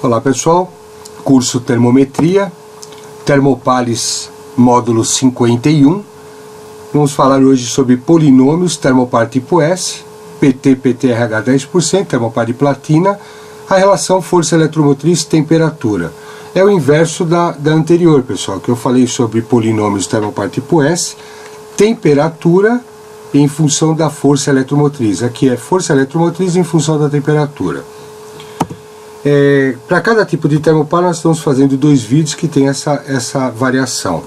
Olá pessoal, curso Termometria, Thermopares módulo 51. Vamos falar hoje sobre polinômios, Thermopar tipo S, PT, PTRH 10%, Thermopar de platina, a relação força eletromotriz temperatura. É o inverso da anterior, pessoal, que eu falei sobre polinômios Thermopar tipo S, temperatura em função da força eletromotriz. Aqui é força eletromotriz em função da temperatura. Para cada tipo de termopar nós estamos fazendo dois vídeos que tem essa variação.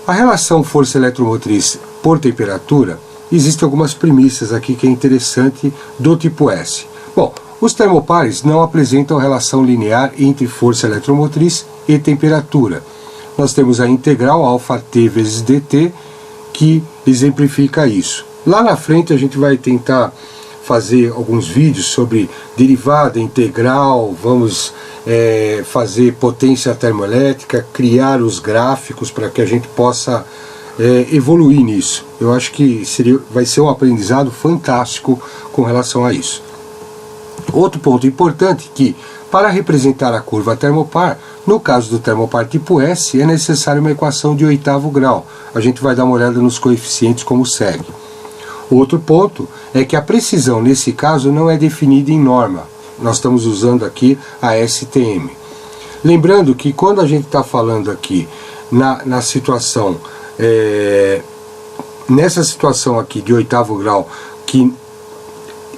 A relação força eletromotriz por temperatura, existem algumas premissas aqui que é interessante do tipo S. Bom, os termopares não apresentam relação linear entre força eletromotriz e temperatura. Nós temos a integral ΔT vezes dt que exemplifica isso. Lá na frente a gente vai tentar fazer alguns vídeos sobre derivada, integral, vamos fazer potência termoelétrica, criar os gráficos para que a gente possa evoluir nisso. Eu acho que vai ser um aprendizado fantástico com relação a isso. Outro ponto importante é que para representar a curva termopar, no caso do termopar tipo S, é necessário uma equação de 8º grau. A gente vai dar uma olhada nos coeficientes como segue. Outro ponto é que a precisão nesse caso não é definida em norma. Nós estamos usando aqui a STM. Lembrando que quando a gente está falando aqui na situação, nessa situação aqui de 8º grau, que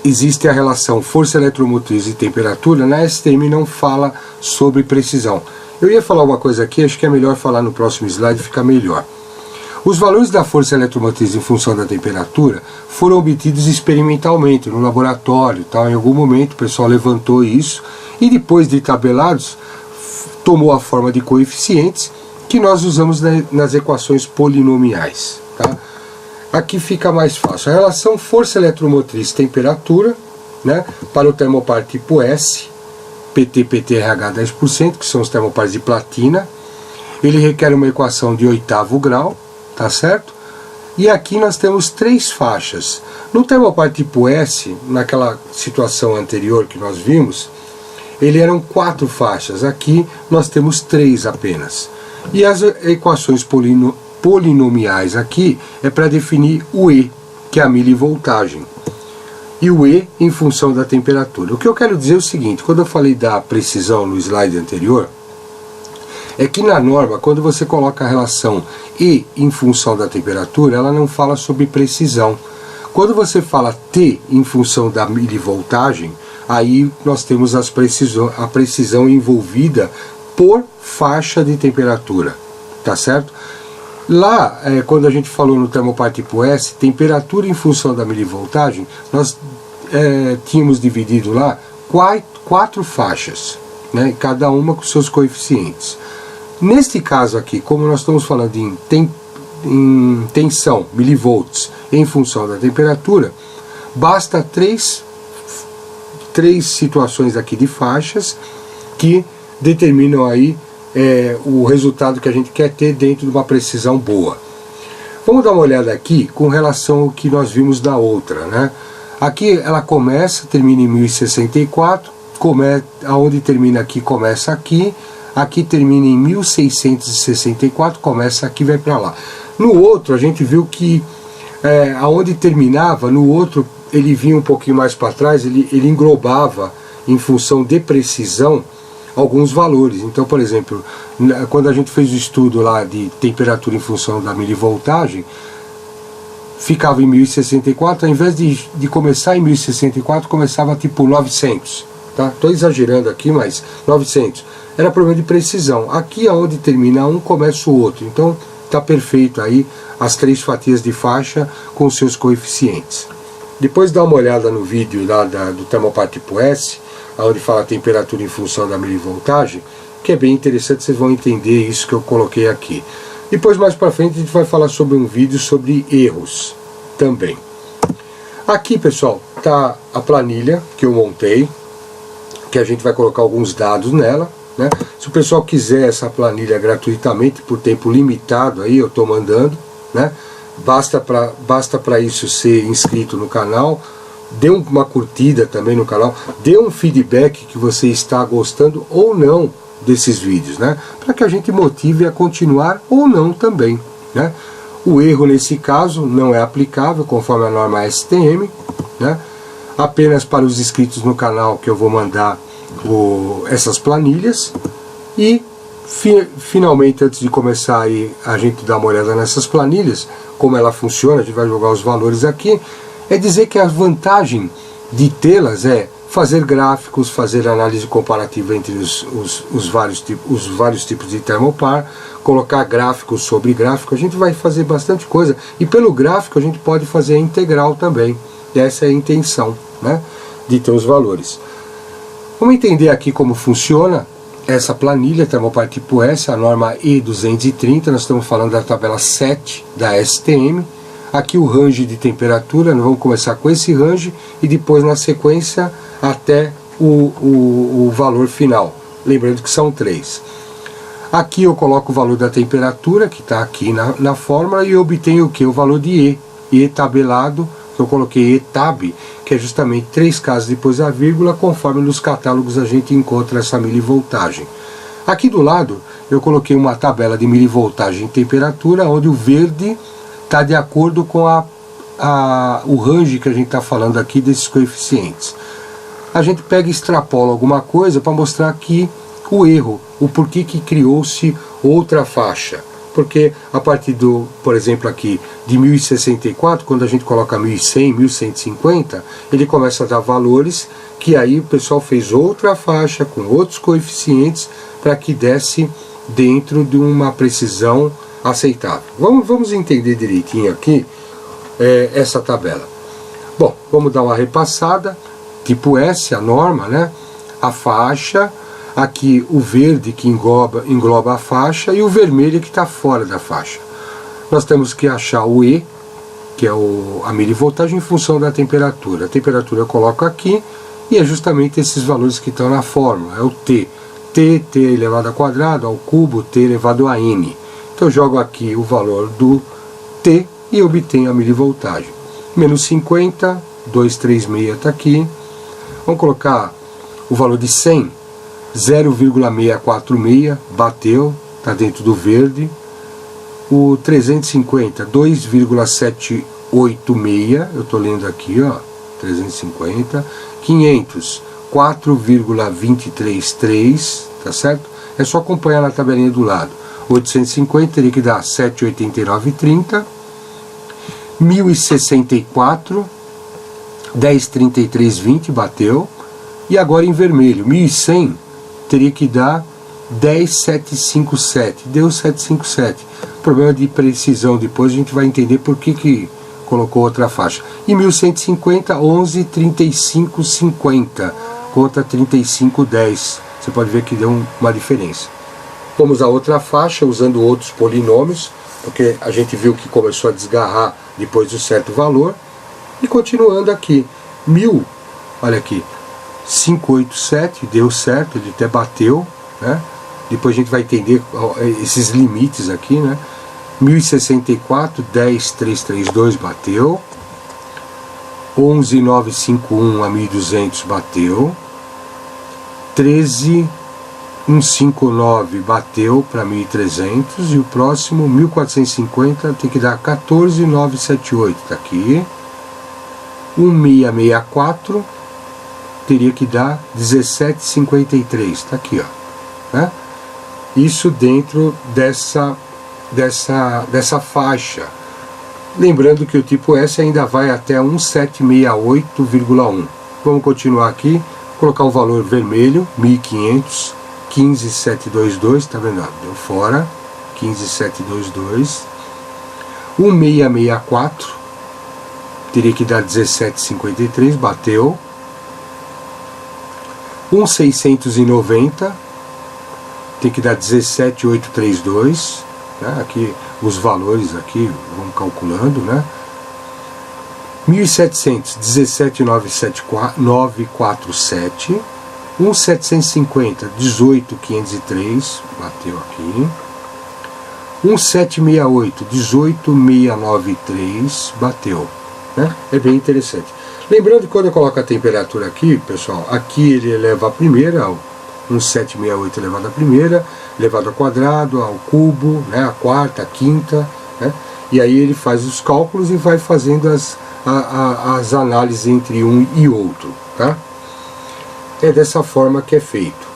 existe a relação força eletromotriz e temperatura, na STM não fala sobre precisão. Eu ia falar uma coisa aqui, acho que é melhor falar no próximo slide, fica melhor. Os valores da força eletromotriz em função da temperatura foram obtidos experimentalmente no laboratório, tá? Em algum momento o pessoal levantou isso e depois de tabelados tomou a forma de coeficientes que nós usamos nas equações polinomiais, tá? Aqui fica mais fácil. A relação força eletromotriz temperatura, né, para o termopar tipo S, PT, PTRH 10%, que são os termopares de platina, ele requer uma equação de 8º grau, tá certo? E aqui nós temos três faixas. No termopar tipo S, naquela situação anterior que nós vimos, ele eram 4 faixas. Aqui nós temos 3 apenas. E as equações polinomiais aqui é para definir o E, que é a milivoltagem. E o E em função da temperatura. O que eu quero dizer é o seguinte, quando eu falei da precisão no slide anterior, é que na norma, quando você coloca a relação E em função da temperatura, ela não fala sobre precisão. Quando você fala T em função da milivoltagem, aí nós temos a precisão envolvida por faixa de temperatura, tá certo? Lá, quando a gente falou no termopar tipo S, temperatura em função da milivoltagem, nós tínhamos dividido lá 4 faixas, né, cada uma com seus coeficientes. Neste caso aqui, como nós estamos falando em tensão, milivolts, em função da temperatura, basta três situações aqui de faixas que determinam aí o resultado que a gente quer ter dentro de uma precisão boa. Vamos dar uma olhada aqui com relação ao que nós vimos da outra, né? Aqui ela começa, termina em 1064, aonde termina aqui, começa aqui. Aqui termina em 1664, começa aqui e vai para lá. No outro, a gente viu que aonde terminava, no outro ele vinha um pouquinho mais para trás, ele englobava, em função de precisão, alguns valores. Então, por exemplo, quando a gente fez o estudo lá de temperatura em função da milivoltagem, ficava em 1064, ao invés de começar em 1064, começava tipo 900. Tá? Estou exagerando aqui, mas 900. Era problema de precisão. Aqui aonde termina um, começa o outro. Então está perfeito aí as 3 fatias de faixa com seus coeficientes. Depois dá uma olhada no vídeo lá do termopar tipo S, onde fala a temperatura em função da milivoltagem, que é bem interessante, vocês vão entender isso que eu coloquei aqui. Depois mais para frente a gente vai falar sobre um vídeo sobre erros também. Aqui, pessoal, está a planilha que eu montei, que a gente vai colocar alguns dados nela, né? Se o pessoal quiser essa planilha gratuitamente por tempo limitado, aí eu estou mandando, né? Basta para isso ser inscrito no canal, dê uma curtida também no canal, dê um feedback que você está gostando ou não desses vídeos, né? Para que a gente motive a continuar ou não também, né? O erro nesse caso não é aplicável conforme a norma STM, né? Apenas para os inscritos no canal que eu vou mandar essas planilhas. E finalmente, antes de começar aí a gente dar uma olhada nessas planilhas, como ela funciona, a gente vai jogar os valores aqui, é dizer que a vantagem de tê-las é fazer gráficos, fazer análise comparativa entre os vários tipos de termopar, colocar gráficos sobre gráfico. A gente vai fazer bastante coisa, e pelo gráfico a gente pode fazer a integral também. E essa é a intenção, né, de ter os valores. Vamos entender aqui como funciona essa planilha termopar tipo S, a norma E230, nós estamos falando da tabela 7 da STM. Aqui o range de temperatura, nós vamos começar com esse range e depois na sequência até o valor final. Lembrando que são 3. Aqui eu coloco o valor da temperatura, que está aqui na fórmula, e eu obtenho o que? O valor de E. E tabelado, eu coloquei ETAB, que é justamente 3 casas depois da vírgula, conforme nos catálogos a gente encontra essa milivoltagem. Aqui do lado eu coloquei uma tabela de milivoltagem e temperatura, onde o verde está de acordo com o range que a gente está falando aqui desses coeficientes. A gente pega e extrapola alguma coisa para mostrar aqui o erro, o porquê que criou-se outra faixa. Porque a partir do, por exemplo aqui, de 1064, quando a gente coloca 1100, 1150, ele começa a dar valores que aí o pessoal fez outra faixa com outros coeficientes para que desse dentro de uma precisão aceitável. Vamos entender direitinho aqui essa tabela. Bom, vamos dar uma repassada. Tipo S, a norma, né? A faixa. Aqui o verde que engloba a faixa e o vermelho que está fora da faixa. Nós temos que achar o E, que é a milivoltagem em função da temperatura. A temperatura eu coloco aqui e é justamente esses valores que estão na fórmula. É o T. T elevado ao quadrado, ao cubo, T elevado a N. Então eu jogo aqui o valor do T e obtenho a milivoltagem. Menos 50, 236 está aqui. Vamos colocar o valor de 100. 0,646, bateu, está dentro do verde. O 350, 2,786, eu estou lendo aqui, ó, 350. 500, 4,233, tá certo? É só acompanhar na tabelinha do lado. 850 teria que dar 7,8930. 1064, 10,3320, bateu. E agora em vermelho, 1100 teria que dar 10,757, deu 757. Problema de precisão, depois a gente vai entender por que colocou outra faixa. E 1150, 11,3550 contra 35,10. Você pode ver que deu uma diferença. Vamos a outra faixa usando outros polinômios, porque a gente viu que começou a desgarrar depois de um certo valor. E continuando aqui, 1000, olha aqui, 587, deu certo, ele até bateu, né? Depois a gente vai entender esses limites aqui, né? 1064, 10,332 bateu. 11,951 a 1200 bateu. 13,159 bateu para 1300 e o próximo 1450 tem que dar 14,978, tá aqui. 1664 teria que dar 17,53, está aqui, ó, né? Isso dentro dessa faixa. Lembrando que o tipo S ainda vai até 1768,1. Vamos continuar aqui, colocar o valor vermelho, 1500, 15,722, tá vendo? Deu fora, 15,722. 1664 teria que dar 17,53, bateu. 1,690 tem que dar 17,832, né? Aqui os valores aqui vamos calculando, né? 1.700, 17,947. 1.750, 18,503, bateu aqui. 1.768, 18,693, bateu, né? É bem interessante. Lembrando que quando eu coloco a temperatura aqui, pessoal, aqui ele eleva a primeira, 1768 elevado à primeira, elevado ao quadrado, ao cubo, né, a quarta, a quinta, né, e aí ele faz os cálculos e vai fazendo as análises entre um e outro, tá? É dessa forma que é feito.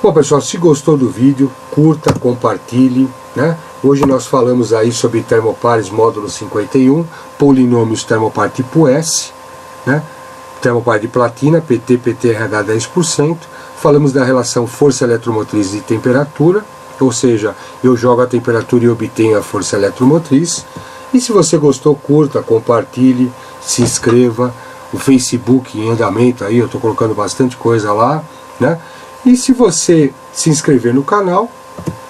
Bom, pessoal, se gostou do vídeo, curta, compartilhe, né? Hoje nós falamos aí sobre termopares módulo 51, polinômios termopar tipo S, né? Termopar de platina, PT, PTRH 10%. Falamos da relação força eletromotriz e temperatura, ou seja, eu jogo a temperatura e obtenho a força eletromotriz. E se você gostou, curta, compartilhe, se inscreva. O Facebook em andamento aí, eu estou colocando bastante coisa lá, né? E se você se inscrever no canal,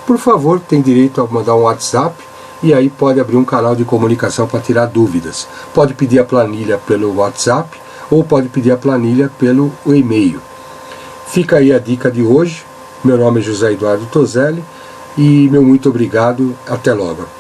por favor, tem direito a mandar um WhatsApp e aí pode abrir um canal de comunicação para tirar dúvidas. Pode pedir a planilha pelo WhatsApp ou pode pedir a planilha pelo e-mail. Fica aí a dica de hoje. Meu nome é José Eduardo Toselli e meu muito obrigado. Até logo.